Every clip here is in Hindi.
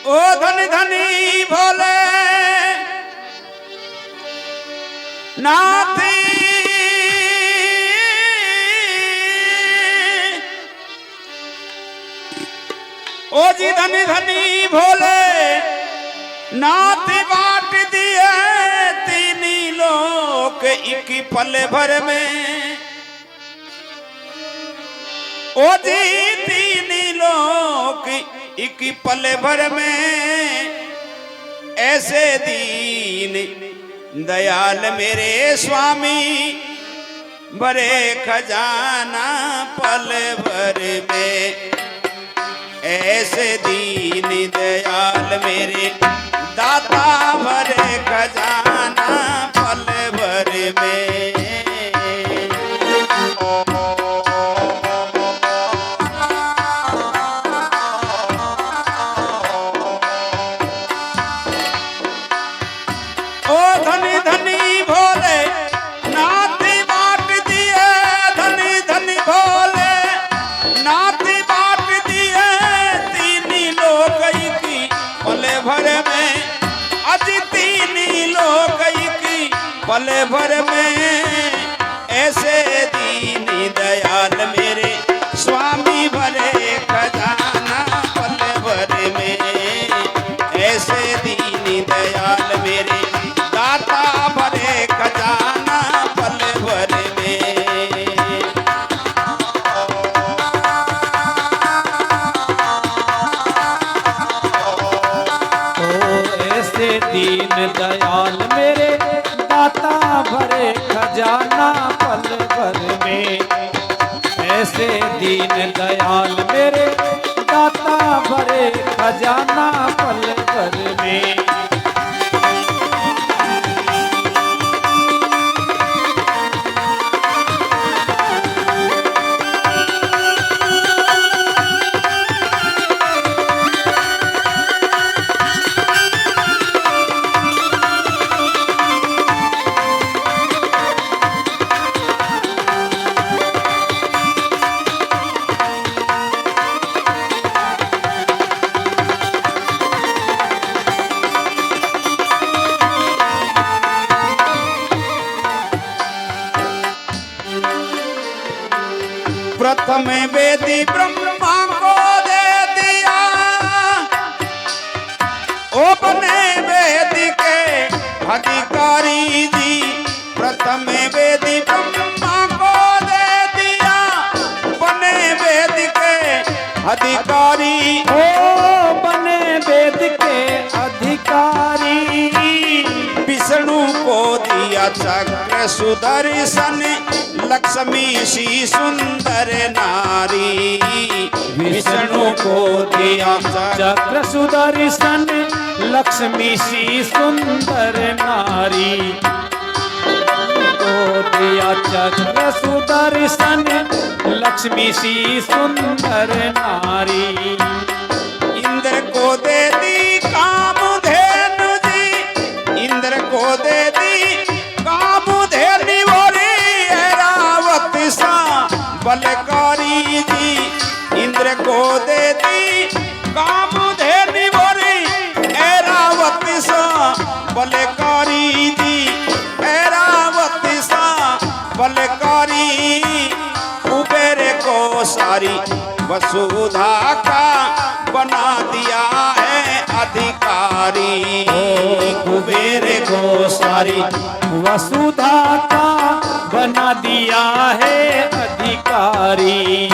ओ धनी धनी भोले नाथ ओ जी धनी धनी भोले नाथ बाट दिए तीन लोक एक पल भर में। ओ जी तीन लोक एक पल भर में ऐसे दीन दयाल मेरे स्वामी भरे खजाना पल भर में। ऐसे दीन दयाल मेरे दाता भरे खजाना पल भर में। ओ धनी धनी भोले नाथ बाट दिए धनी धनी भोले नाथ बाट दिए तीन लोक की पल भर में। अज तीन लोक की पल भर में ऐसे दीन दयाल मेरे स्वामी भरे खजाना पल भर में। ऐसे दीन दयाल मेरे दाता भरे खजाना पल भर में। ओ ऐसे दीन दयाल मेरे दाता भरे खजाना पल भर में। ऐसे दीन दयाल मेरे दाता भरे खजाना पल भर में। प्रथम वेदी ब्रह्मा को दे दिया ओ बने वेद के अधिकारी जी। प्रथम वेदी ब्रह्मा को दे दिया बने वेद के अधिकारी। ओ बने वेद के अधिकारी विष्णु को दिया चक्र सुदर्शन लक्ष्मी सी सुंदर नारी। विष्णु को दिया चक्र सुदर्शन लक्ष्मी सी सुंदर नारी। को दिया चक्र सुदर्शन लक्ष्मी सी सुंदर नारी। इंद्र को दे दी कामधेनु जी इंद्र को दे दी कामधेनु बोली ऐरावत सा बलकारी जी। इंद्र को दे दी कामधेनु बोली ऐरावत सा बलकारी जी। ऐरावत सा बलकारी कुबेर को सारी वसुधा का बना दिया है अधिकारी। कुबेर को सारी वसुधा का बना दिया है अधिकारी।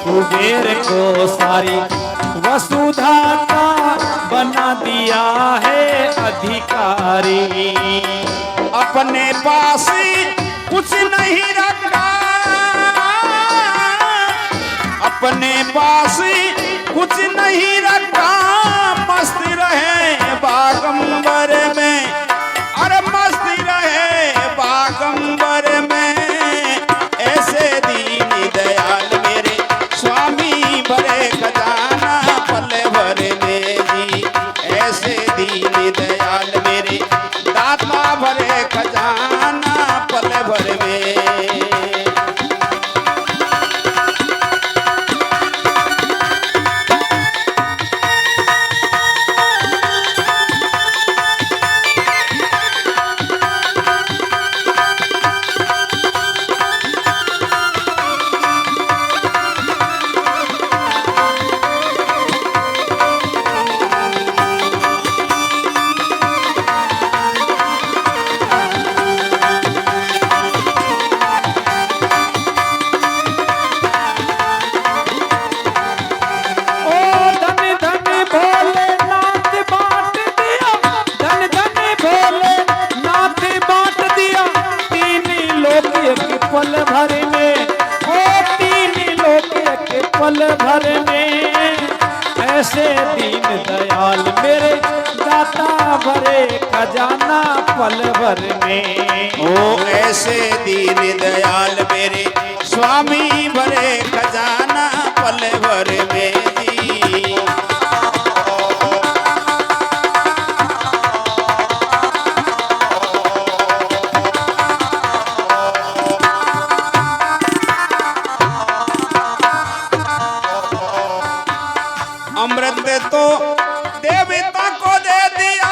कुबेर को सारी वसुधा का बना दिया है अधिकारी। अपने पास कुछ नहीं रखा अपने पास कुछ नहीं रखा मस्त रहे बागंबर में। अरे मस्त रहे बागंबर में। ऐसे दीन दयाल मेरे स्वामी भरे खजाना पल भर में जी। ऐसे दीन दयाल मेरे दाता भरे खजाना पल भर में। पल भर में, ऐसे दीन दयाल मेरे दाता भरे खजाना पल भर में। ओ ऐसे दीन दयाल मेरे स्वामी भरे खजाना पल भर में जी। अमृत तो देवता को दे दिया,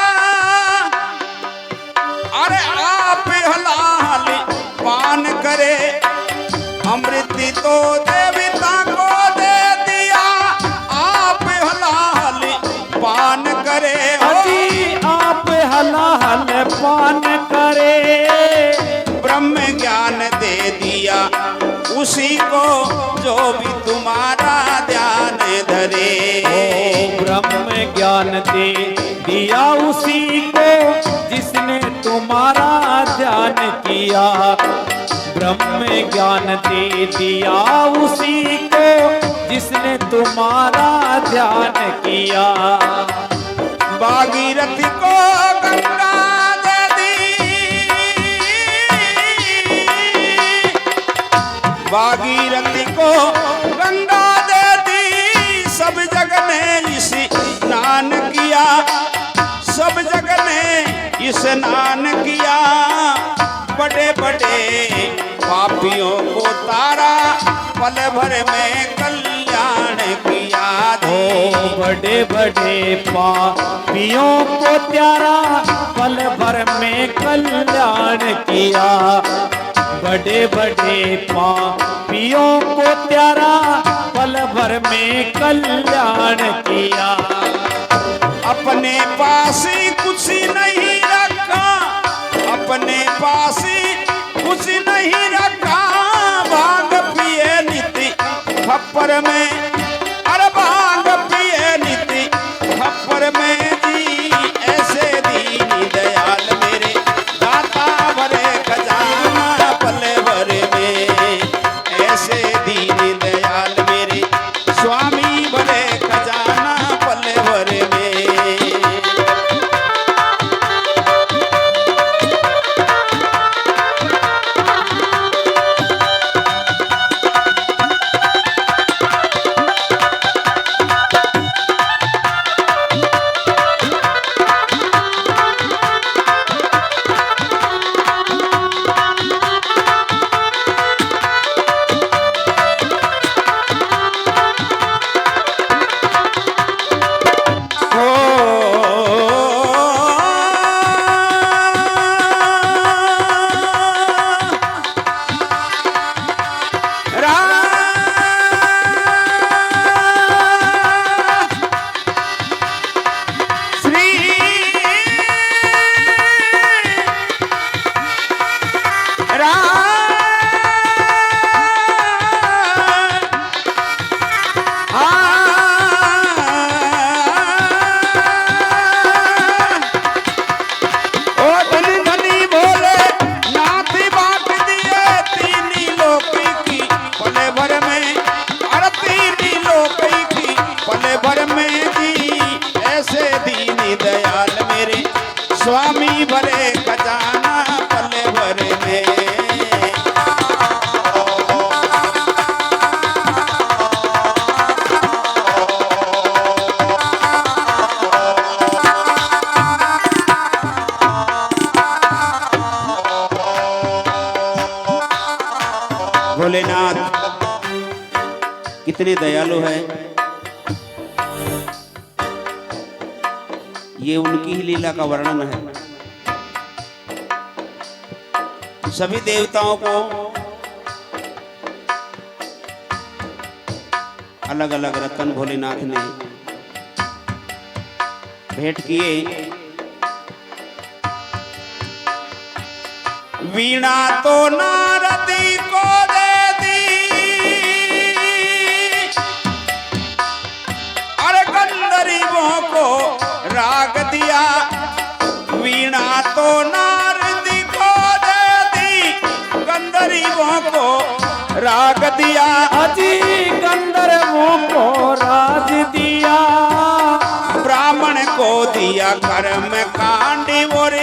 अरे आप हलाली पान करे। अमृत तो देवता को दे दिया, आप हलाली पान करे। अजी आप हलाल पान करे। ब्रह्म ज्ञान दे दिया उसी को जो भी तुम्हारा ध्यान धरे। ब्रह्म ज्ञान दे दिया उसी को जिसने तुम्हारा ध्यान किया। ब्रह्म ज्ञान दे दिया उसी को जिसने तुम्हारा ध्यान किया। भागीरथ को गंगा दे दी, भागीरथ को गंगा दे दी। सब जग ने स्नान किया, सब जग ने स्नान किया। बड़े बड़े पापियों को तारा पल भर में कल्याण किया। ओ बड़े बड़े पापियों को त्यारा पल भर में कल्याण किया। बड़े बड़े पापियों को त्यारा पल भर में कल्याण किया। अपने पास ही कुछ नहीं रखा, अपने पास ही कुछ नहीं रखा। भांग पिए नीति खप्पर में, अरे भांग पिए नीति खप्पर में जी। ऐसे दीन दयाल मेरे दाता भरे खजाना पल भर में। ऐसे दीन दयाल मेरे स्वामी भरे खजाना पल भर में। स्वामी भरे खजाना पल भर में। भोलेनाथ कितने दयालु हैं। ये उनकी ही लीला का वर्णन है। सभी देवताओं को अलग अलग रतन भोलेनाथ ने भेंट किए। वीणा तो नारदी को दे दी, अरे गंधर्वों को राग दिया। वीणा तो नारदी को दे दी, गंधर्वों को राग दिया। अजी गंधर्वों कर्म कांडी और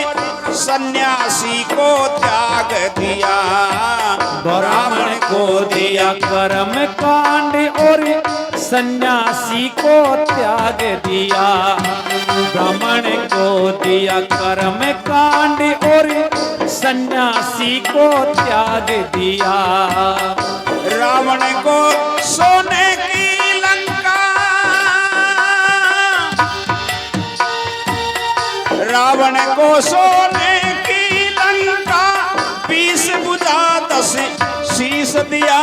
सन्यासी को त्याग दिया। ब्राह्मण को दिया कर्म कांड और सन्यासी को त्याग दिया। ब्राह्मण को दिया कर्म कांड और सन्यासी को त्याग दिया। रावण को सोने की लंका, रावण को सोने की लंका 20 भुजा 10 शीश दिया।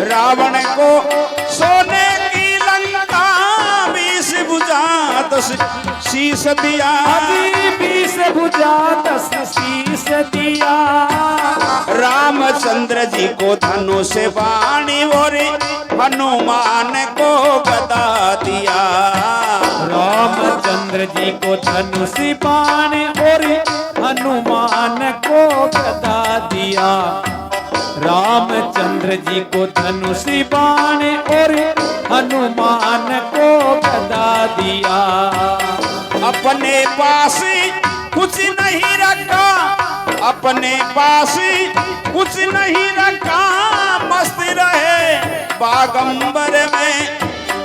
रावण को सोने की लंका 20 भुजा 10 शीश दिया। अभी 20 भुजा 10 शीश दिया। रामचंद्र जी को धनुष बाणी और हनुमान को गदा दिया। रामचंद्र जी को धनुष बाण और हनुमान को गदा दिया। रामचंद्र जी को धनुष बाण और हनुमान को गदा दिया। अपने पास कुछ नहीं रखा, अपने पास कुछ नहीं रखा, मस्त रहे बागंबर में,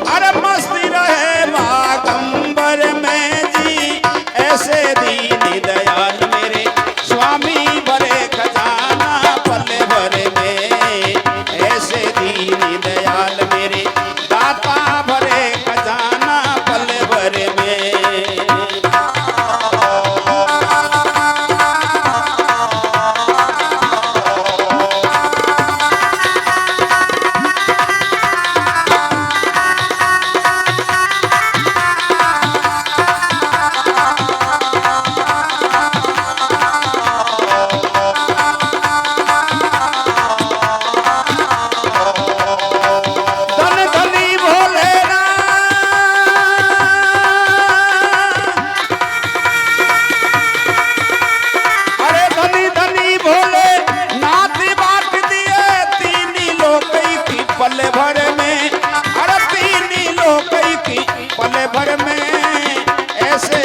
अरे मस्ती रहे बागंबर में जी। ऐसे दीन दयाल मेरे स्वामी भरे खजाना पल भर में। ऐसे दीन दयाल मेरे दाता भरे खजाना पल भर में। पल भर में, अरे तीन लोक की पल भर में। ऐसे